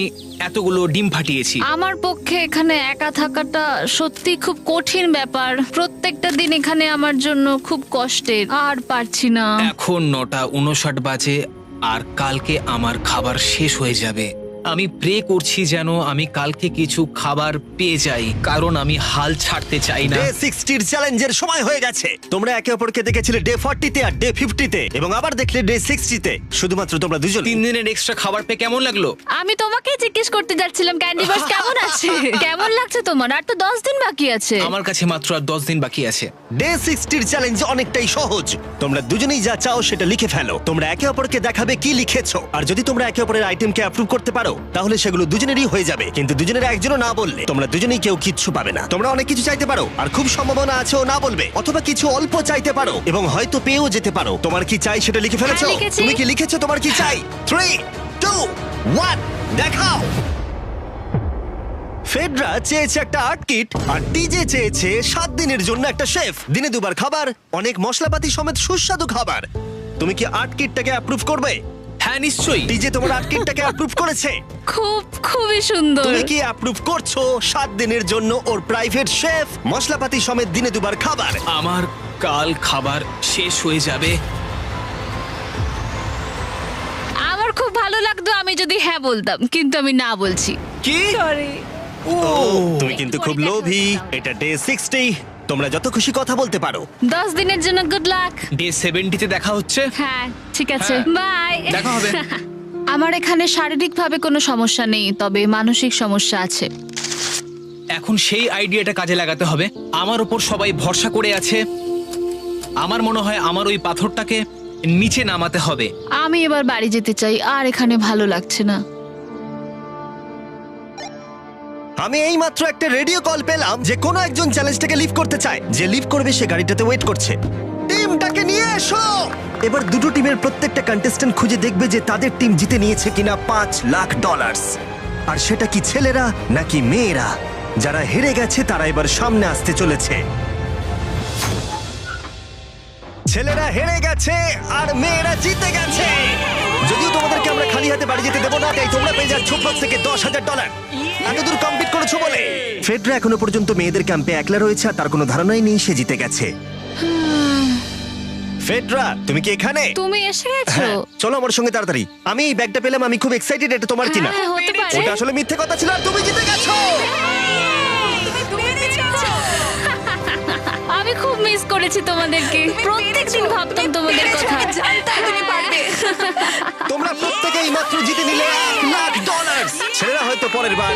এতগুলো ডিম ফাটিয়েছি। আমার পক্ষে এখানে একা থাকাটা সত্যি খুব কঠিন ব্যাপার। প্রত্যেকটা দিন এখানে আমার জন্য খুব কষ্টের, আর পারছি না। এখন 9:59 বাজে আর কালকে আমার খাবার শেষ হয়ে যাবে। আমি প্রে করছি যেন আমি কালকে কিছু খাবার পেয়ে যাই, কারণ আমি হাল ছাড়তে চাই না। ডে 60 চ্যালেঞ্জের সময় হয়ে গেছে। তোমরা একে অপরকে দেখেছিলে ডে 40 তে আর ডে 50 তে এবং আবার দেখলে ডে 60 তে। শুধুমাত্র তোমরা দুজন। 3 দিনের এক্সট্রা খাবার পেয়ে কেমন লাগলো? আমি তোমাকে জিজ্ঞেস করতে যাচ্ছিলাম ক্যান্ডি বাস কেমন আছে। কেমন লাগছে তোমার? আর তো 10 দিন বাকি আছে। আমার কাছে মাত্র আর 10 দিন বাকি আছে। ডে 60 চ্যালেঞ্জ অনেকটাই সহজ। তোমরা দুজনেই যা চাও সেটা লিখে ফেলো। তোমরা একে অপরকে দেখাবে কি লিখেছো, আর যদি তোমরা একে অপরের আইটেমকে অ্যাপ্রুভ করতে পারো পারো তাহলে সেগুলো দুজনেরই হয়ে যাবে, কিন্তু দুজনের একজনও না বললে তোমরা দুজনেই কেউ কিচ্ছু পাবে না। তোমরা অনেক কিছু চাইতে পারো আর খুব সম্ভাবনা আছে ও না বলবে, অথবা কিছু অল্প চাইতে পারো এবং হয়তো পেয়েও যেতে পারো। তোমার কি চাই সেটা লিখে ফেলেছো? হ্যাঁ, লিখেছি। তুমি কি লিখেছো তোমার কি চাই? 3, 2, 1 দেখাও। ফেডরা চেয়েছে একটা আর্ট কিট আর টিজে চেয়েছে 7 দিনের জন্য একটা শেফ, দিনে 2 বার খাবার, অনেক মশলাপাতি সমেত সুস্বাদু খাবার। তুমি কি আর্ট কিটটাকে অ্যাপ্রুভ করবে? হ্যাঁ নিশ্চয়ই। টিজে তোমার আর্ট কিটটাকে অ্যাপ্রুভ করেছে। খুবই সুন্দর। তুমি কি অ্যাপ্রুভ করছো 7 দিনের জন্য ওর প্রাইভেট শেফ, মশলাপাতি সমেত দিনে 2 বার খাবার? আমার কাল খাবার শেষ হয়ে যাবে। আমার খুব ভালো লাগতো আমি যদি হ্যাঁ বলতাম, কিন্তু আমি না বলছি। কি? তুমি কিন্তু খুব লোভী। এটা ডে 60, তোমরা যত খুশি কথা বলতে পারো। 10 দিনের জন্য গুড লাক। ডে 70-তে দেখা হচ্ছে। হ্যাঁ ঠিক আছে, বাই। দেখা হবে। আমার এখানে শারীরিকভাবে কোনো সমস্যা নেই, তবে মানসিক সমস্যা আছে। এখন সেই আইডিয়াটা কাজে লাগাতে হবে। আমার উপর সবাই ভরসা করে আছে, আমার মনে হয় আমার ওই পাথরটাকে নিচে নামাতে হবে। আমি এবার বাড়ি যেতে চাই, আর এখানে ভালো লাগছে না। আমি এইমাত্র একটা রেডিও কল পেলাম যে কোনো একজন চ্যালেঞ্জটাকে লিভ করতে চায়। যে লিভ করবে সে গাড়িটাতে ওয়েট করছে। টিমটাকে নিয়ে এসো। এবার দুটো টিমের প্রত্যেকটা কন্টেস্ট্যান্ট খুঁজে দেখবে যে তাদের টিম জিতে নিয়েছে কিনা $5 লাখ। আর সেটা কি ছেলেরা নাকি মেয়েরা? যারা হেরে গেছে তারা এবার সামনে আসতে চলেছে। ছেলেরা হেরে গেছে আর মেয়েরা জিতে গেছে। যদিও তোমাদেরকে আমরা খালি হাতে বাড়ি যেতে দেবো না, তাই তোমরা পেয়ে যাচ্ছ প্রত্যেকে $10,000। এতদূর কমপ্লিট করেছো বলে। ফেডরা এখনো পর্যন্ত মেয়েদের ক্যাম্পে একলা রয়েছে আর তার কোনো ধারণাই নেই সে জিতে গেছে। ফেডরা তুমি কি এখানে? তুমি এসে গেছো? হ্যাঁ, চলো আমার সঙ্গে তাড়াতাড়ি। আমি এই ব্যাগটা পেলাম, আমি খুব এক্সাইটেড। এটা তোমার কিনা? হ্যাঁ, হতে পারে। ওটা আসলে মিথ্যে কথা ছিল আর তুমি জিতে গেছো। আমি খুব মিস করেছি তোমাদেরকে। প্রত্যেকদিন ভাবতাম তোমাদের কথা। তোমরা প্রত্যেকেই মাত্র জিতে নিলে $1 লাখ। ছেলেরা হয়তো পরের বার